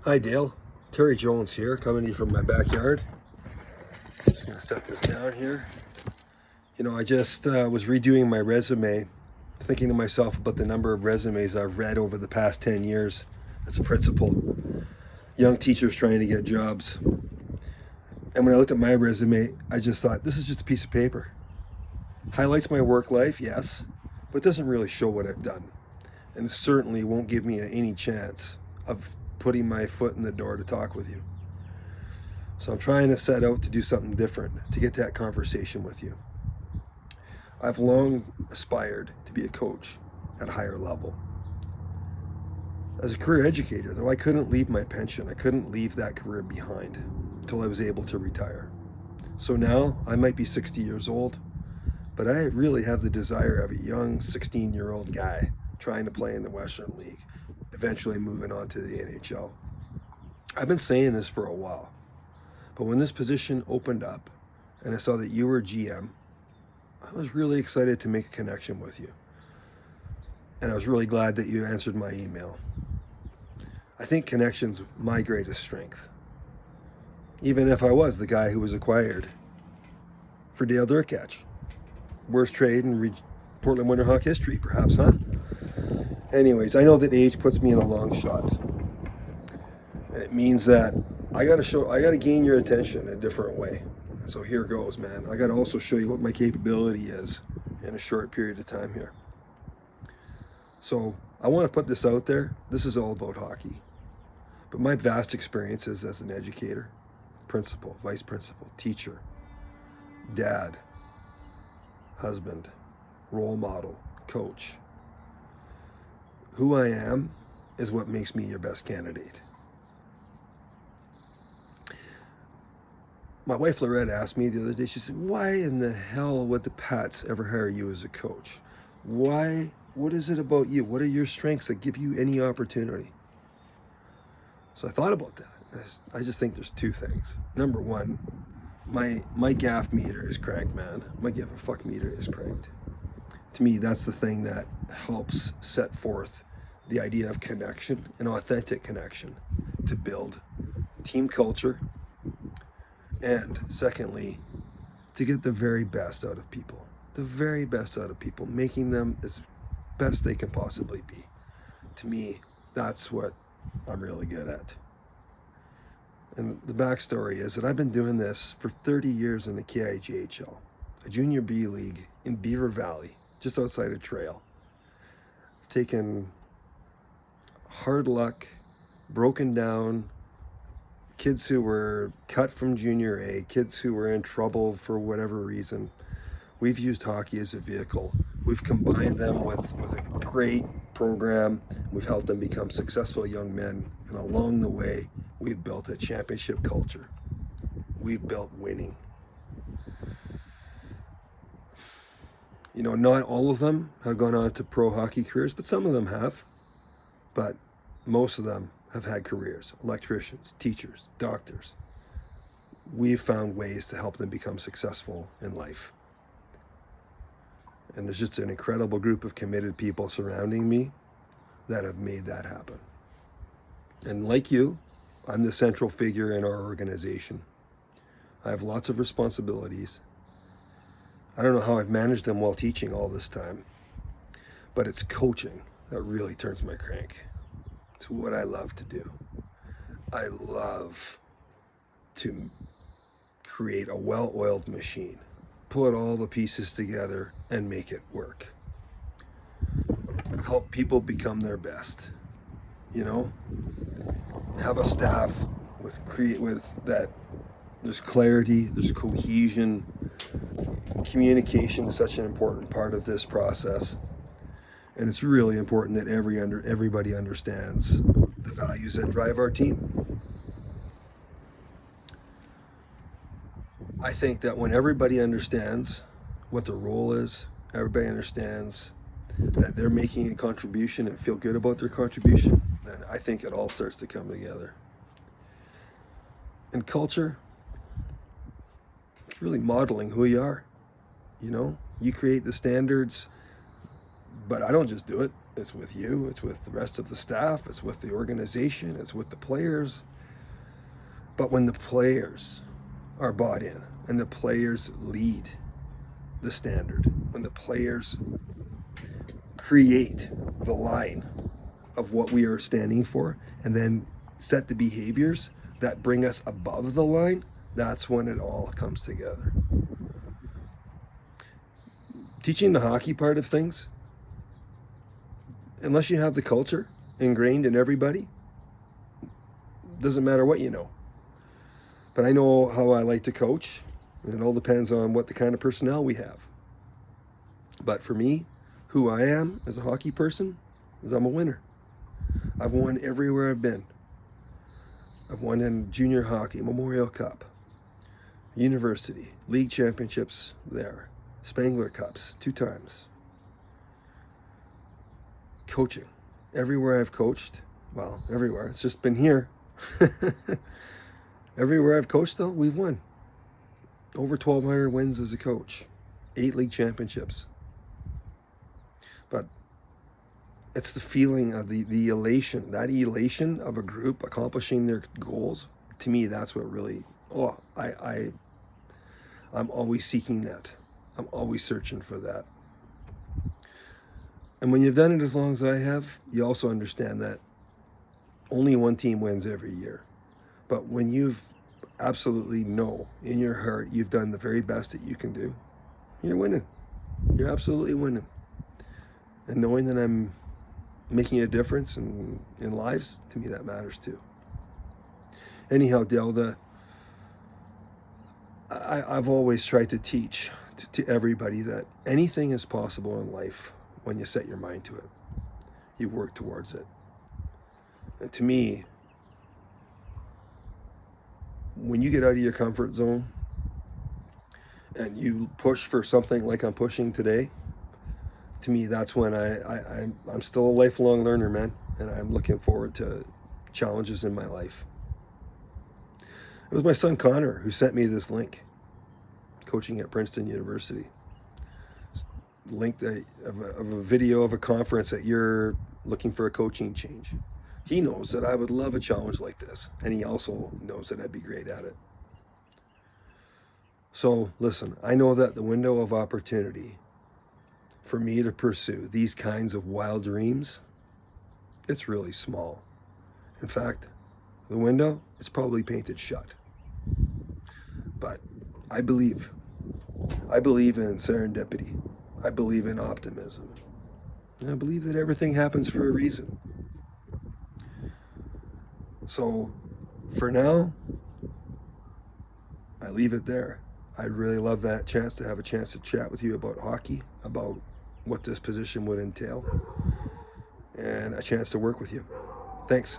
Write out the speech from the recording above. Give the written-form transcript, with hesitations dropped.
Hi Dale, Terry Jones here, coming to you from my backyard. Just gonna set this down here. I just was redoing my resume, thinking to myself about the number of resumes I've read over the past 10 years as a principal. Young teachers trying to get jobs. And when I looked at my resume, I just thought, this is just a piece of paper. Highlights my work life, yes, but doesn't really show what I've done. And certainly won't give me any chance of putting my foot in the door to talk with you. So I'm trying to set out to do something different, to get that conversation with you. I've long aspired to be a coach at a higher level. As a career educator, though, I couldn't leave my pension. I couldn't leave that career behind until I was able to retire. So now I might be 60 years old, but I really have the desire of a young 16-year-old guy trying to play in the Western League, eventually moving on to the NHL. I've been saying this for a while, but when this position opened up and I saw that you were GM, I was really excited to make a connection with you. And I was really glad that you answered my email. I think connection's my greatest strength. Even if I was the guy who was acquired for Dale Durkach. Worst trade in Portland Winterhawk history, perhaps, huh? Anyways, I know that age puts me in a long shot. And it means that I gotta gain your attention in a different way. And so here goes, man. I gotta also show you what my capability is in a short period of time here. So I want to put this out there. This is all about hockey. But my vast experiences as an educator, principal, vice principal, teacher, dad, husband, role model, coach. Who I am is what makes me your best candidate. My wife Loretta asked me the other day, she said, why in the hell would the Pats ever hire you as a coach? Why? What is it about you? What are your strengths that give you any opportunity? So I thought about that. I just think there's two things. Number one, my gaff meter is cranked, man. My give a fuck meter is cranked. To me, that's the thing that helps set forth the idea of connection, an authentic connection, to build team culture, and secondly, to get the very best out of people. The very best out of people, making them as best they can possibly be. To me, that's what I'm really good at. And the backstory is that I've been doing this for 30 years in the KIJHL, a junior B league in Beaver Valley, just outside of Trail. I've taken hard luck, broken down kids who were cut from junior A, kids who were in trouble for whatever reason. We've used hockey as a vehicle. We've combined them with a great program. We've helped them become successful young men. And along the way, we've built a championship culture. We've built winning. Not all of them have gone on to pro hockey careers, but some of them have. But most of them have had careers, electricians, teachers, doctors. We've found ways to help them become successful in life. And there's just an incredible group of committed people surrounding me that have made that happen. And like you, I'm the central figure in our organization. I have lots of responsibilities. I don't know how I've managed them while teaching all this time, but it's coaching that really turns my crank. It's what I love to do. I love to create a well-oiled machine, put all the pieces together and make it work. Help people become their best. Have a staff with that there's clarity, there's cohesion. Communication is such an important part of this process. And it's really important that everybody understands the values that drive our team. I think that when everybody understands what their role is, everybody understands that they're making a contribution and feel good about their contribution, then I think it all starts to come together. And culture, it's really modeling who you are. You create the standards But I don't just do it. It's with you. It's with the rest of the staff. It's with the organization. It's with the players. But when the players are bought in and the players lead the standard, when the players create the line of what we are standing for and then set the behaviors that bring us above the line, that's when it all comes together. Teaching the hockey part of things, unless you have the culture ingrained in everybody, doesn't matter what you know. But I know how I like to coach, and it all depends on what the kind of personnel we have. But for me, who I am as a hockey person is I'm a winner. I've won everywhere I've been. I've won in junior hockey, Memorial Cup, university, league championships there, Spangler Cups 2 times. Coaching, everywhere I've coached, well, everywhere, it's just been here. Everywhere I've coached though, we've won. Over 1,200 wins as a coach, 8 league championships. But it's the feeling of the elation, that elation of a group accomplishing their goals. To me, that's what really, I'm always seeking that. I'm always searching for that. And when you've done it as long as I have, you also understand that only one team wins every year. But when you've absolutely know in your heart you've done the very best that you can do, you're winning. You're absolutely winning. And knowing that I'm making a difference in lives, to me that matters too. Anyhow, Dale, I've always tried to teach to everybody that anything is possible in life when you set your mind to it. You work towards it. And to me, when you get out of your comfort zone and you push for something like I'm pushing today, to me, that's when I'm still a lifelong learner, man, and I'm looking forward to challenges in my life. It was my son Connor who sent me this link, coaching at Princeton University. Link of a video of a conference that you're looking for a coaching change. He knows that I would love a challenge like this, and he also knows that I'd be great at it. So listen, I know that the window of opportunity for me to pursue these kinds of wild dreams, it's really small. In fact, the window is probably painted shut. But I believe in serendipity. I believe in optimism. And I believe that everything happens for a reason. So for now, I leave it there. I'd really love that chance to have a chance to chat with you about hockey, about what this position would entail, and a chance to work with you. Thanks.